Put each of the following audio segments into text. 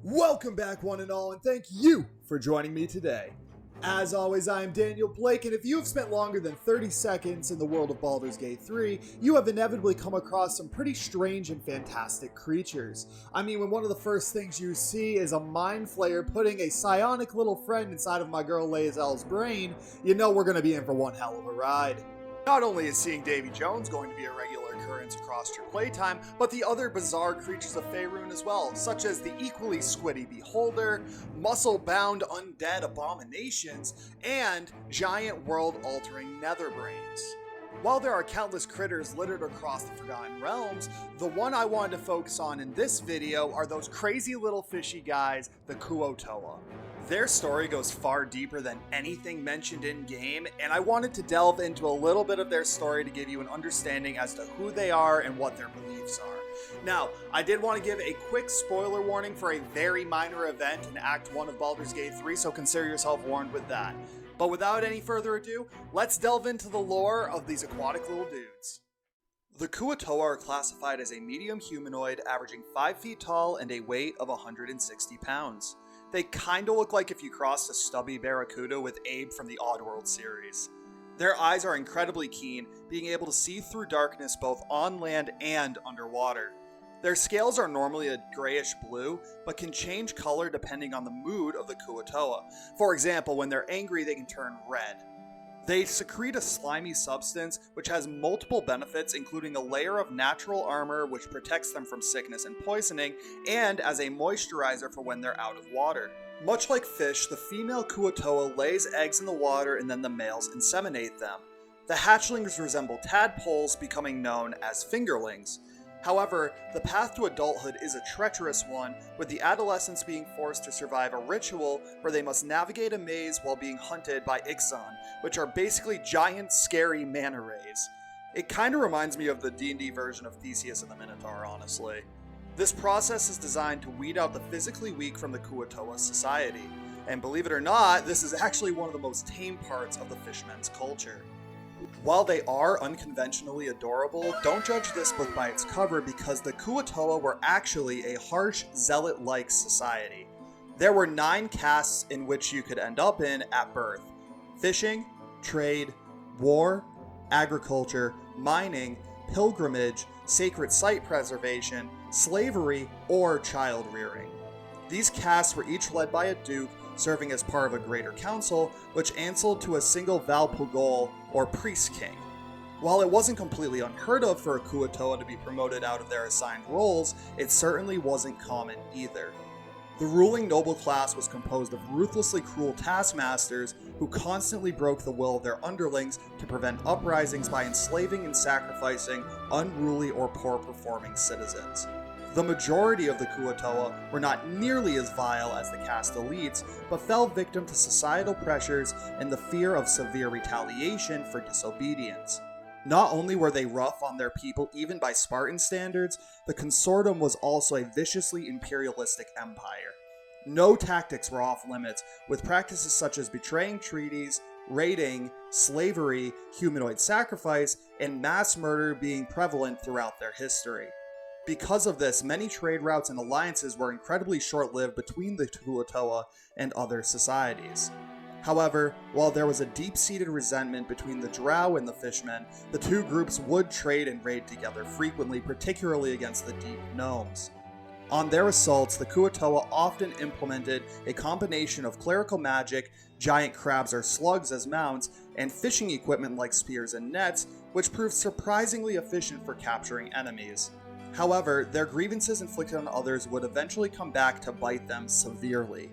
Welcome back, one and all, and thank you for joining me today. As always, I am Daniel Blake, and if you have spent longer than 30 seconds in the world of Baldur's Gate 3, you have inevitably come across some pretty strange and fantastic creatures. I mean, when one of the first things you see is a mind flayer putting a psionic little friend inside of my girl Lae'zel's brain, you know we're going to be in for one hell of a ride. Not only is seeing Davy Jones going to be a regular occurrence across your playtime, but the other bizarre creatures of Faerun as well, such as the equally squiddy Beholder, muscle-bound undead abominations, and giant world-altering netherbrains. While there are countless critters littered across the Forgotten Realms, the one I wanted to focus on in this video are those crazy little fishy guys, the Kuo-Toa. Their story goes far deeper than anything mentioned in-game, and I wanted to delve into a little bit of their story to give you an understanding as to who they are and what their beliefs are. Now, I did want to give a quick spoiler warning for a very minor event in Act 1 of Baldur's Gate 3, so consider yourself warned with that. But without any further ado, let's delve into the lore of these aquatic little dudes. The Kuo-Toa are classified as a medium humanoid averaging 5 feet tall and a weight of 160 pounds. They kinda look like if you crossed a stubby barracuda with Abe from the Oddworld series. Their eyes are incredibly keen, being able to see through darkness both on land and underwater. Their scales are normally a grayish blue, but can change color depending on the mood of the Kuo-Toa. For example, when they're angry, they can turn red. They secrete a slimy substance which has multiple benefits, including a layer of natural armor which protects them from sickness and poisoning, and as a moisturizer for when they're out of water. Much like fish, the female Kuo-Toa lays eggs in the water and then the males inseminate them. The hatchlings resemble tadpoles, becoming known as fingerlings. However, the path to adulthood is a treacherous one, with the adolescents being forced to survive a ritual where they must navigate a maze while being hunted by Ixon, which are basically giant, scary manta rays. It kinda reminds me of the D&D version of Theseus and the Minotaur, honestly. This process is designed to weed out the physically weak from the Kuo-Toa society. And believe it or not, this is actually one of the most tame parts of the fishmen's culture. While they are unconventionally adorable, don't judge this book by its cover because the Kuo-Toa were actually a harsh, zealot-like society. There were 9 castes in which you could end up in at birth: fishing, trade, war, agriculture, mining, pilgrimage, sacred site preservation, slavery, or child rearing. These castes were each led by a duke, serving as part of a greater council, which answered to a single Valpugol, or priest king. While it wasn't completely unheard of for a Kuo-Toa to be promoted out of their assigned roles, it certainly wasn't common either. The ruling noble class was composed of ruthlessly cruel taskmasters who constantly broke the will of their underlings to prevent uprisings by enslaving and sacrificing unruly or poor-performing citizens. The majority of the Kuo-Toa were not nearly as vile as the caste elites, but fell victim to societal pressures and the fear of severe retaliation for disobedience. Not only were they rough on their people even by Spartan standards, the consortium was also a viciously imperialistic empire. No tactics were off limits, with practices such as betraying treaties, raiding, slavery, humanoid sacrifice, and mass murder being prevalent throughout their history. Because of this, many trade routes and alliances were incredibly short-lived between the Kuo-Toa and other societies. However, while there was a deep-seated resentment between the drow and the fishmen, the two groups would trade and raid together frequently, particularly against the deep gnomes. On their assaults, the Kuo-Toa often implemented a combination of clerical magic, giant crabs or slugs as mounts, and fishing equipment like spears and nets, which proved surprisingly efficient for capturing enemies. However, their grievances inflicted on others would eventually come back to bite them severely.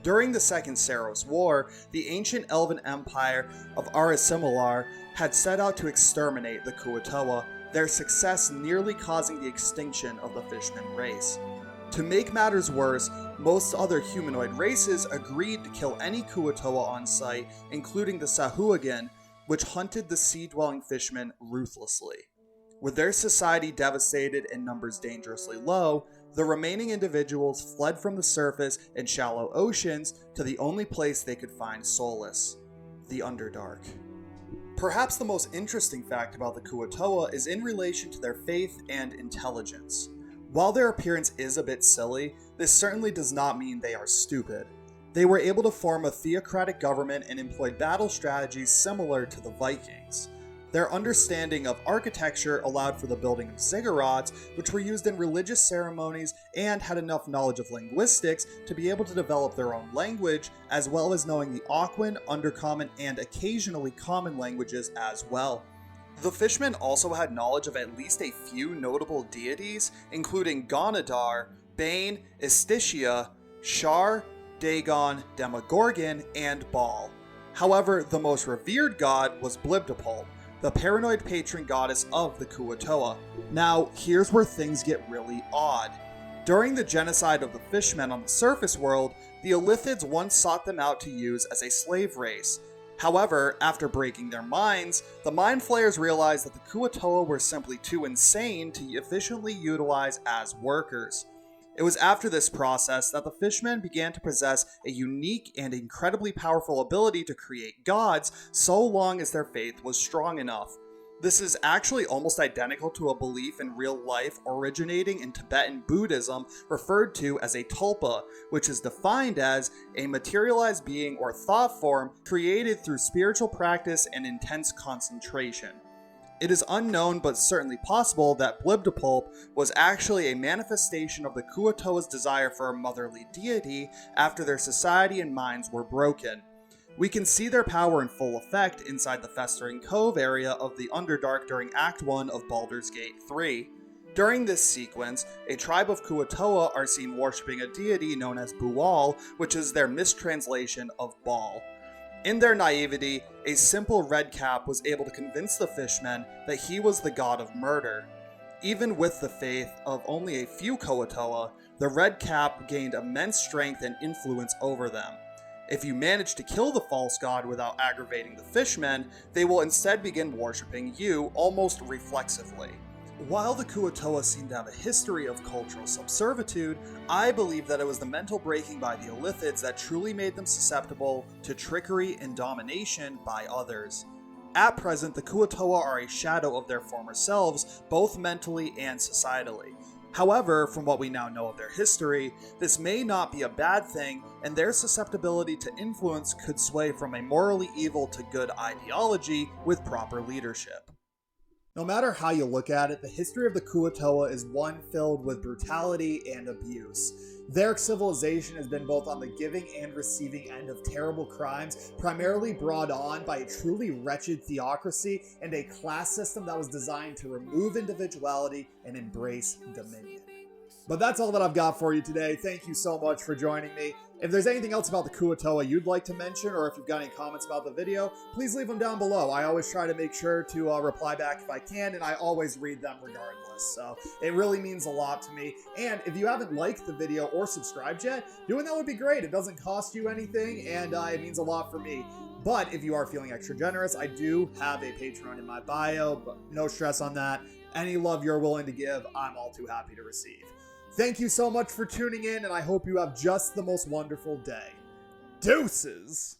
During the Second Saros War, the ancient elven empire of Arasimilar had set out to exterminate the Kuo-Toa, their success nearly causing the extinction of the fishman race. To make matters worse, most other humanoid races agreed to kill any Kuo-Toa on sight, including the Sahuagin, which hunted the sea-dwelling fishmen ruthlessly. With their society devastated and numbers dangerously low, the remaining individuals fled from the surface and shallow oceans to the only place they could find solace: the Underdark. Perhaps the most interesting fact about the Kuo-Toa is in relation to their faith and intelligence. While their appearance is a bit silly, this certainly does not mean they are stupid. They were able to form a theocratic government and employed battle strategies similar to the Vikings. Their understanding of architecture allowed for the building of ziggurats, which were used in religious ceremonies, and had enough knowledge of linguistics to be able to develop their own language, as well as knowing the Aquan, Undercommon, and occasionally common languages as well. The fishmen also had knowledge of at least a few notable deities, including Gonadar, Bane, Istitia, Shar, Dagon, Demogorgon, and Baal. However, the most revered god was Blibdapulp, the paranoid patron goddess of the Kuo-Toa. Now, here's where things get really odd. During the genocide of the fishmen on the surface world, the Illithids once sought them out to use as a slave race. However, after breaking their minds, the Mind Flayers realized that the Kuo-Toa were simply too insane to efficiently utilize as workers. It was after this process that the fishmen began to possess a unique and incredibly powerful ability to create gods so long as their faith was strong enough. This is actually almost identical to a belief in real life originating in Tibetan Buddhism referred to as a tulpa, which is defined as a materialized being or thought form created through spiritual practice and intense concentration. It is unknown but certainly possible that Blibdapulp was actually a manifestation of the Kuo-Toa's desire for a motherly deity after their society and minds were broken. We can see their power in full effect inside the Festering Cove area of the Underdark during Act 1 of Baldur's Gate 3. During this sequence, a tribe of Kuo-Toa are seen worshipping a deity known as Bual, which is their mistranslation of Baal. In their naivety, a simple redcap was able to convince the fishmen that he was the god of murder. Even with the faith of only a few Kuo-Toa, the redcap gained immense strength and influence over them. If you manage to kill the false god without aggravating the fishmen, they will instead begin worshipping you almost reflexively. While the Kuo-Toa seem to have a history of cultural subservitude, I believe that it was the mental breaking by the Illithids that truly made them susceptible to trickery and domination by others. At present, the Kuo-Toa are a shadow of their former selves, both mentally and societally. However, from what we now know of their history, this may not be a bad thing, and their susceptibility to influence could sway from a morally evil to good ideology with proper leadership. No matter how you look at it, the history of the Kuo-Toa is one filled with brutality and abuse. Their civilization has been both on the giving and receiving end of terrible crimes, primarily brought on by a truly wretched theocracy and a class system that was designed to remove individuality and embrace dominion. But that's all that I've got for you today. Thank you so much for joining me. If there's anything else about the Kuo-Toa you'd like to mention, or if you've got any comments about the video, please leave them down below. I always try to make sure to reply back if I can, and I always read them regardless. So it really means a lot to me. And if you haven't liked the video or subscribed yet, doing that would be great. It doesn't cost you anything, and it means a lot for me. But if you are feeling extra generous, I do have a Patreon in my bio, but no stress on that. Any love you're willing to give, I'm all too happy to receive. Thank you so much for tuning in, and I hope you have just the most wonderful day. Deuces!